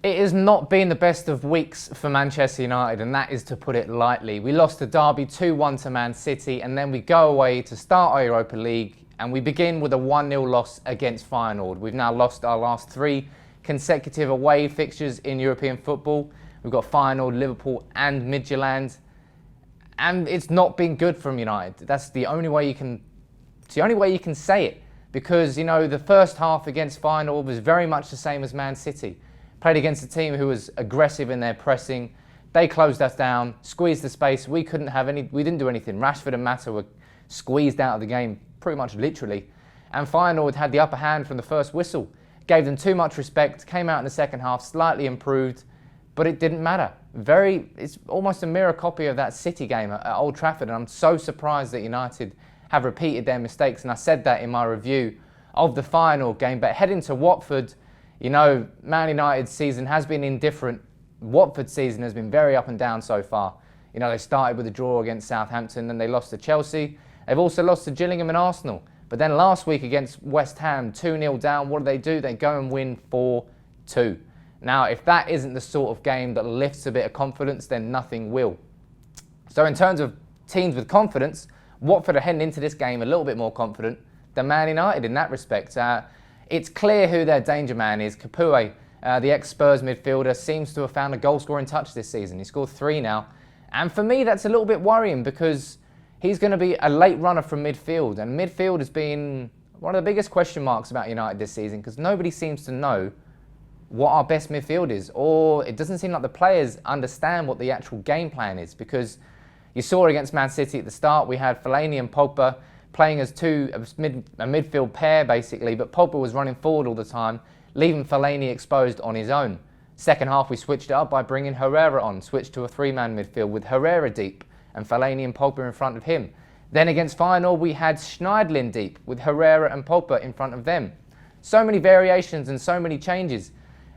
It has not been the best of weeks for Manchester United, and that is to put it lightly. We lost the derby 2-1 to Man City, and then we go away to start our Europa League, and we begin with a 1-0 loss against Feyenoord. We've now lost our last 3 consecutive away fixtures in European football. We've got Feyenoord, Liverpool and Midtjylland, and it's not been good from United. That's the only way you can. It's the only way you can say it, because the first half against Feyenoord was very much the same as Man City. Played against a team who was aggressive in their pressing. They closed us down, squeezed the space. We didn't do anything. Rashford and Mata were squeezed out of the game, pretty much literally. And Feyenoord had the upper hand from the first whistle. Gave them too much respect, came out in the second half, slightly improved, but it didn't matter. It's almost a mirror copy of that City game at Old Trafford, and I'm so surprised that United have repeated their mistakes, and I said that in my review of the Feyenoord game. But heading to Watford, Man United's season has been indifferent. Watford's season has been very up and down so far. They started with a draw against Southampton, and they lost to Chelsea. They've also lost to Gillingham and Arsenal. But then last week against West Ham, 2-0 down, what do? They go and win 4-2. Now, if that isn't the sort of game that lifts a bit of confidence, then nothing will. So in terms of teams with confidence, Watford are heading into this game a little bit more confident than Man United in that respect. It's clear who their danger man is. Capoue, the ex-Spurs midfielder, seems to have found a goal-scoring touch this season. He scored 3 now. And for me, that's a little bit worrying, because he's going to be a late runner from midfield. And midfield has been one of the biggest question marks about United this season, because nobody seems to know what our best midfield is. Or it doesn't seem like the players understand what the actual game plan is, because you saw against Man City at the start, we had Fellaini and Pogba playing as a midfield pair basically, but Pogba was running forward all the time, leaving Fellaini exposed on his own. Second half we switched it up by bringing Herrera on, switched to a 3-man midfield with Herrera deep and Fellaini and Pogba in front of him. Then against Feyenoord we had Schneiderlin deep with Herrera and Pogba in front of them. So many variations and so many changes,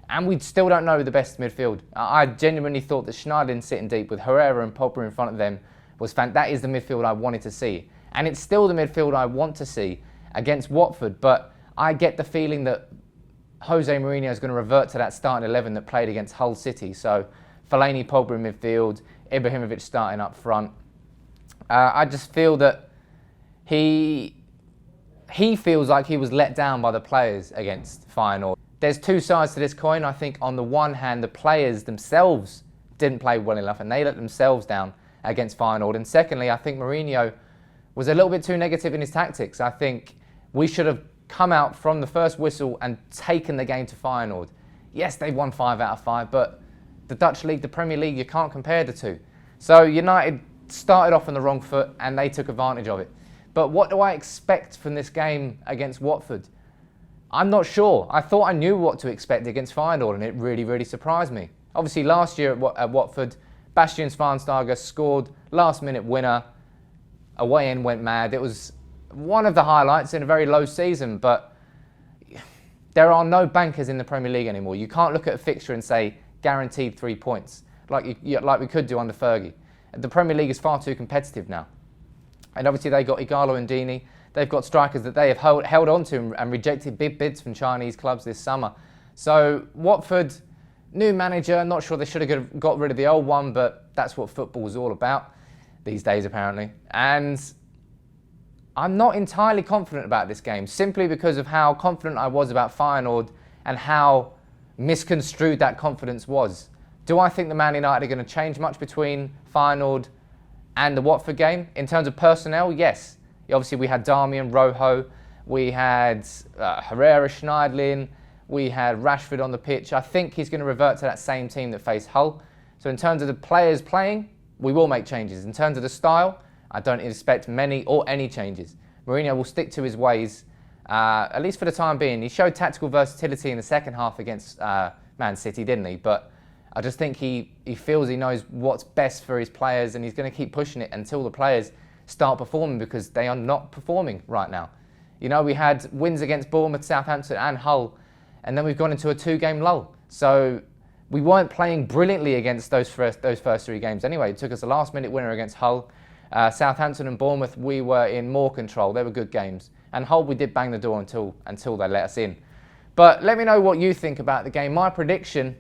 and we still don't know the best midfield. I genuinely thought that Schneiderlin sitting deep with Herrera and Pogba in front of them was fantastic. That is the midfield I wanted to see. And it's still the midfield I want to see against Watford, but I get the feeling that Jose Mourinho is going to revert to that starting 11 that played against Hull City. So Fellaini, Pogba in midfield, Ibrahimovic starting up front. I just feel that he feels like he was let down by the players against Feyenoord. There's 2 sides to this coin. I think on the one hand, the players themselves didn't play well enough and they let themselves down against Feyenoord. And secondly, I think Mourinho was a little bit too negative in his tactics. I think we should have come out from the first whistle and taken the game to Feyenoord. Yes, they've won 5 out of 5, but the Dutch League, the Premier League, you can't compare the two. So United started off on the wrong foot and they took advantage of it. But what do I expect from this game against Watford? I'm not sure. I thought I knew what to expect against Feyenoord, and it really, really surprised me. Obviously, last year at Watford, Bastian Schweinsteiger scored last-minute winner. Away end went mad. It was one of the highlights in a very low season, but there are no bankers in the Premier League anymore. You can't look at a fixture and say guaranteed 3 points like we could do under Fergie. The Premier League is far too competitive now. And obviously they got Igalo and Dini. They've got strikers that they have held on to and rejected big bids from Chinese clubs this summer. So Watford, new manager, not sure they should have got rid of the old one, but that's what football is all about these days apparently. And I'm not entirely confident about this game, simply because of how confident I was about Feyenoord and how misconstrued that confidence was. Do I think the Man United are going to change much between Feyenoord and the Watford game? In terms of personnel, yes. Obviously we had Darmian, Rojo, we had Herrera, Schneiderlin, we had Rashford on the pitch. I think he's going to revert to that same team that faced Hull. So in terms of the players playing, we will make changes. In terms of the style, I don't expect many or any changes. Mourinho will stick to his ways, at least for the time being. He showed tactical versatility in the second half against Man City, didn't he? But I just think he feels he knows what's best for his players, and he's going to keep pushing it until the players start performing, because they are not performing right now. We had wins against Bournemouth, Southampton and Hull, and then we've gone into a 2-game lull. So we weren't playing brilliantly against those first 3 games anyway. It took us a last-minute winner against Hull. Southampton and Bournemouth, we were in more control. They were good games. And Hull, we did bang the door until they let us in. But let me know what you think about the game. My prediction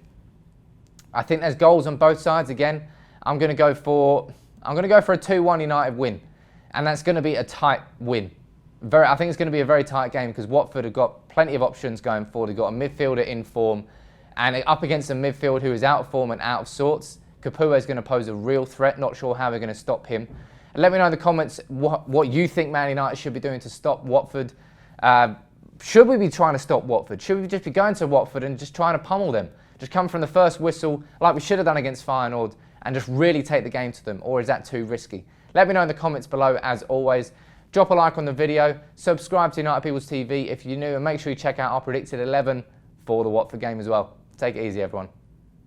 I think there's goals on both sides. Again, I'm going to go for a 2-1 United win, and that's going to be a tight win. I think it's going to be a very tight game because Watford have got plenty of options going forward. They've got a midfielder in form, and up against a midfield who is out of form and out of sorts. Caputo is going to pose a real threat. Not sure how we're going to stop him. And let me know in the comments what you think Man United should be doing to stop Watford. Should we be trying to stop Watford? Should we just be going to Watford and just trying to pummel them? Just come from the first whistle like we should have done against Feyenoord and just really take the game to them? Or is that too risky? Let me know in the comments below as always. Drop a like on the video. Subscribe to United People's TV if you're new. And make sure you check out our predicted 11 for the Watford game as well. Take it easy, everyone.